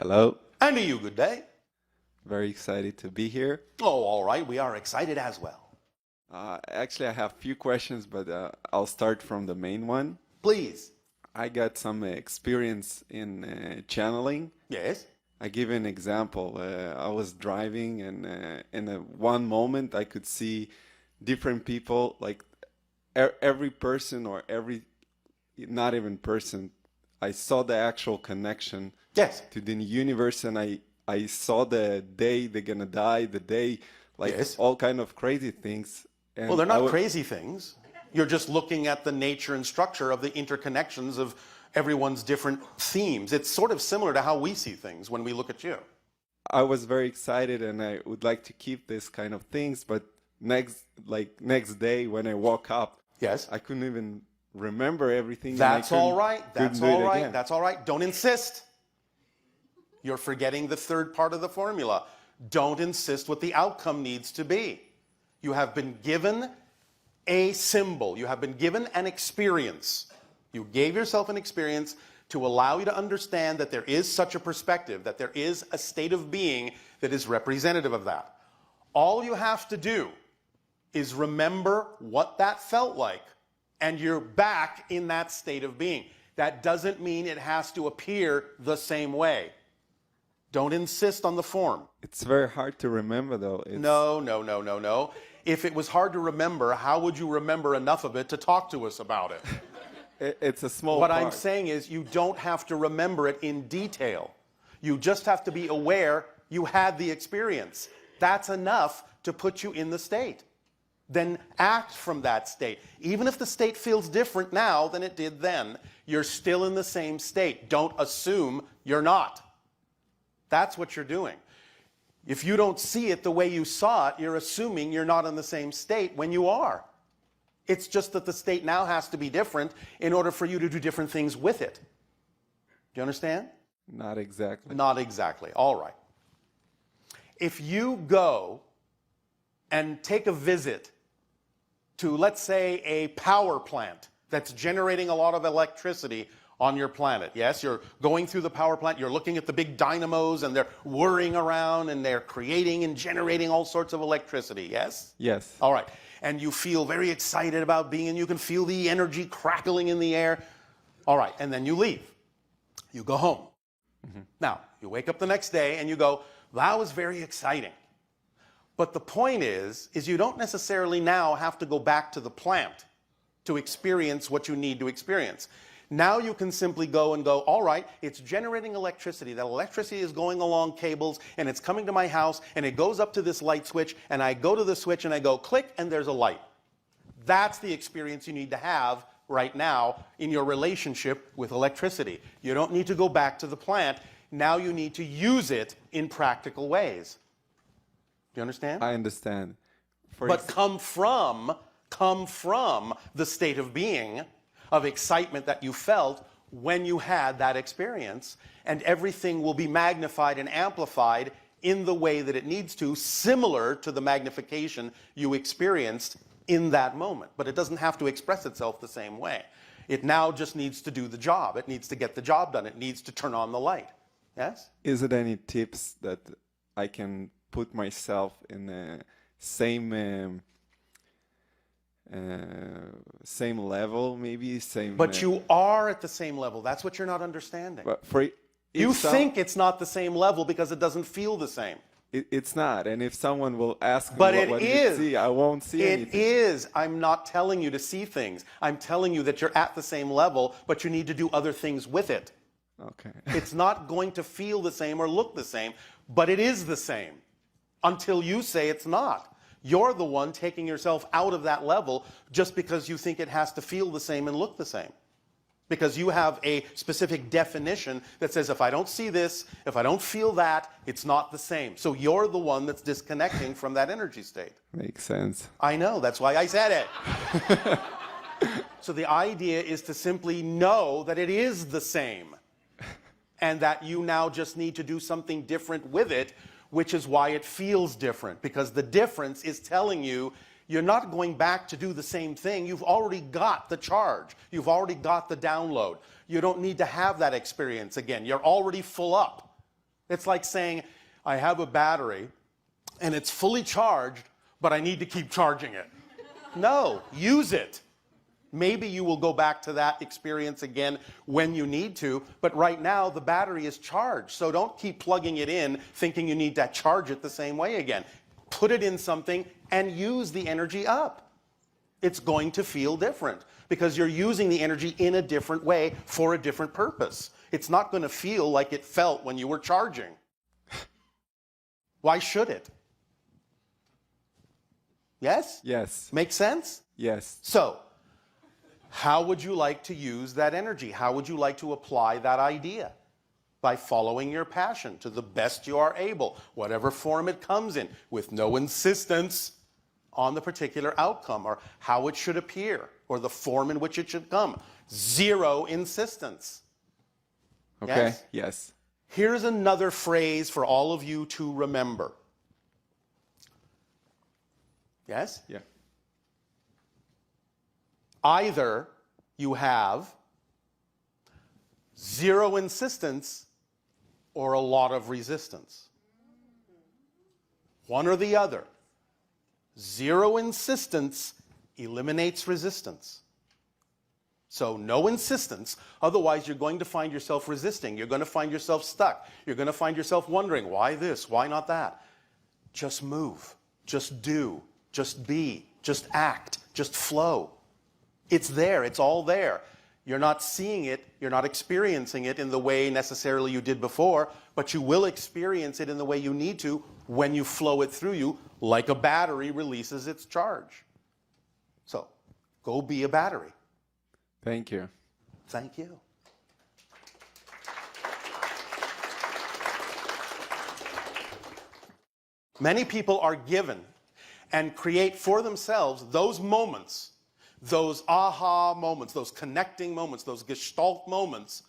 Hello. And to you, good day. Very excited to be here. Oh, all right. We are excited as well. Actually, I have a few questions, but I'll start from the main one. Please. I got some experience in channeling. Yes. I give an example. I was driving, and in one moment, I could see different people, like every person or every, not even person. I saw the actual connection Yes. to the universe, and I saw the day they're gonna die, the day, like Yes. all kind of crazy things. And Well, they're not crazy things. You're just looking at the nature and structure of the interconnections of everyone's different themes. It's sort of similar to how we see things when we look at you. I was very excited, and I would like to keep this kind of things, but next day when I woke up, Yes. I couldn't even remember everything. That's all right. That's all right. Again. That's all right. Don't insist. You're forgetting the third part of the formula. Don't insist what the outcome needs to be. You have been given a symbol. You have been given an experience. You gave yourself an experience to allow you to understand that there is such a perspective, that there is a state of being that is representative of that. All you have to do is remember what that felt like, and you're back in that state of being. That doesn't mean it has to appear the same way. Don't insist on the form. It's very hard to remember, though. No. If it was hard to remember, how would you remember enough of it to talk to us about it? It's a small What part. I'm saying is you don't have to remember it in detail. You just have to be aware you had the experience. That's enough to put you in the state. Then act from that state. Even if the state feels different now than it did then, you're still in the same state. Don't assume you're not. That's what you're doing. If you don't see it the way you saw it, you're assuming you're not in the same state when you are. It's just that the state now has to be different in order for you to do different things with it. Do you understand? Not exactly. Not exactly. All right. If you go and take a visit to, let's say, a power plant that's generating a lot of electricity on your planet. Yes, you're going through the power plant, you're looking at the big dynamos, and they're whirring around, and they're creating and generating all sorts of electricity, yes? Yes. All right. And you feel very excited about being, and you can feel the energy crackling in the air. All right, and then you leave. You go home. Mm-hmm. Now, you wake up the next day, and you go, that was very exciting. But the point is you don't necessarily now have to go back to the plant to experience what you need to experience. Now you can simply go and go, all right, it's generating electricity. That electricity is going along cables, and it's coming to my house, and it goes up to this light switch, and I go to the switch, and I go click, and there's a light. That's the experience you need to have right now in your relationship with electricity. You don't need to go back to the plant. Now you need to use it in practical ways. Do you understand? I understand. But come from the state of being, of excitement that you felt when you had that experience, and everything will be magnified and amplified in the way that it needs to, similar to the magnification you experienced in that moment. But it doesn't have to express itself the same way. It now just needs to do the job. It needs to get the job done. It needs to turn on the light. Yes? Is it any tips that I can put myself in the same level, maybe same? But you are at the same level. That's what you're not understanding. But you think it's not the same level because it doesn't feel the same. It's not. And if someone will ask me but what you see, I won't see anything. It is. I'm not telling you to see things. I'm telling you that you're at the same level, but you need to do other things with it. Okay. It's not going to feel the same or look the same, but it is the same until you say it's not. You're the one taking yourself out of that level just because you think it has to feel the same and look the same. Because you have a specific definition that says, if I don't see this, if I don't feel that, it's not the same. So you're the one that's disconnecting from that energy state. Makes sense. I know, that's why I said it. So the idea is to simply know that it is the same, and that you now just need to do something different with it, which is why it feels different, because the difference is telling you you're not going back to do the same thing. You've already got the charge. You've already got the download. You don't need to have that experience again. You're already full up. It's like saying, I have a battery and it's fully charged, but I need to keep charging it. No, use it. Maybe you will go back to that experience again when you need to, but right now the battery is charged. So don't keep plugging it in thinking you need to charge it the same way again. Put it in something and use the energy up. It's going to feel different because you're using the energy in a different way for a different purpose. It's not going to feel like it felt when you were charging. Why should it? Yes? Yes. Make sense? Yes. So, how would you like to use that energy? How would you like to apply that idea? By following your passion to the best you are able, whatever form it comes in, with no insistence on the particular outcome or how it should appear or the form in which it should come. Zero insistence. Okay. Yes? Yes. Here's another phrase for all of you to remember. Yes? Yeah. Either you have zero insistence or a lot of resistance. One or the other. Zero insistence eliminates resistance. So no insistence, otherwise you're going to find yourself resisting. You're going to find yourself stuck. You're going to find yourself wondering, why this, why not that? Just move, just do, just be, just act, just flow. It's there, it's all there. You're not seeing it, you're not experiencing it in the way necessarily you did before, but you will experience it in the way you need to when you flow it through you, like a battery releases its charge. So, go be a battery. Thank you. Thank you. Many people are given and create for themselves those moments, those aha moments, those connecting moments, those gestalt moments,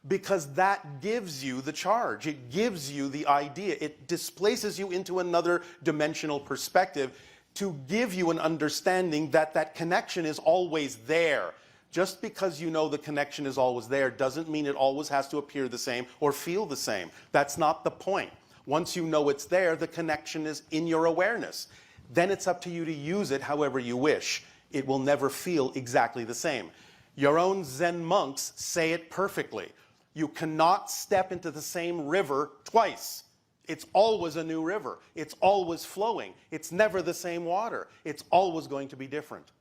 because that gives you the charge. It gives you the idea. It displaces you into another dimensional perspective to give you an understanding that that connection is always there. Just because you know the connection is always there doesn't mean it always has to appear the same or feel the same. That's not the point. Once you know it's there, the connection is in your awareness. Then it's up to you to use it however you wish. It will never feel exactly the same. Your own Zen monks say it perfectly. You cannot step into the same river twice. It's always a new river. It's always flowing. It's never the same water. It's always going to be different.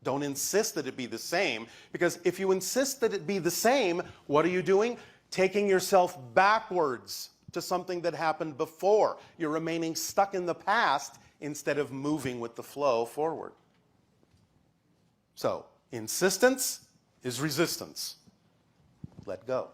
Don't insist that it be the same, because if you insist that it be the same, what are you doing? Taking yourself backwards to something that happened before. You're remaining stuck in the past instead of moving with the flow forward. So, insistence is resistance. Let go.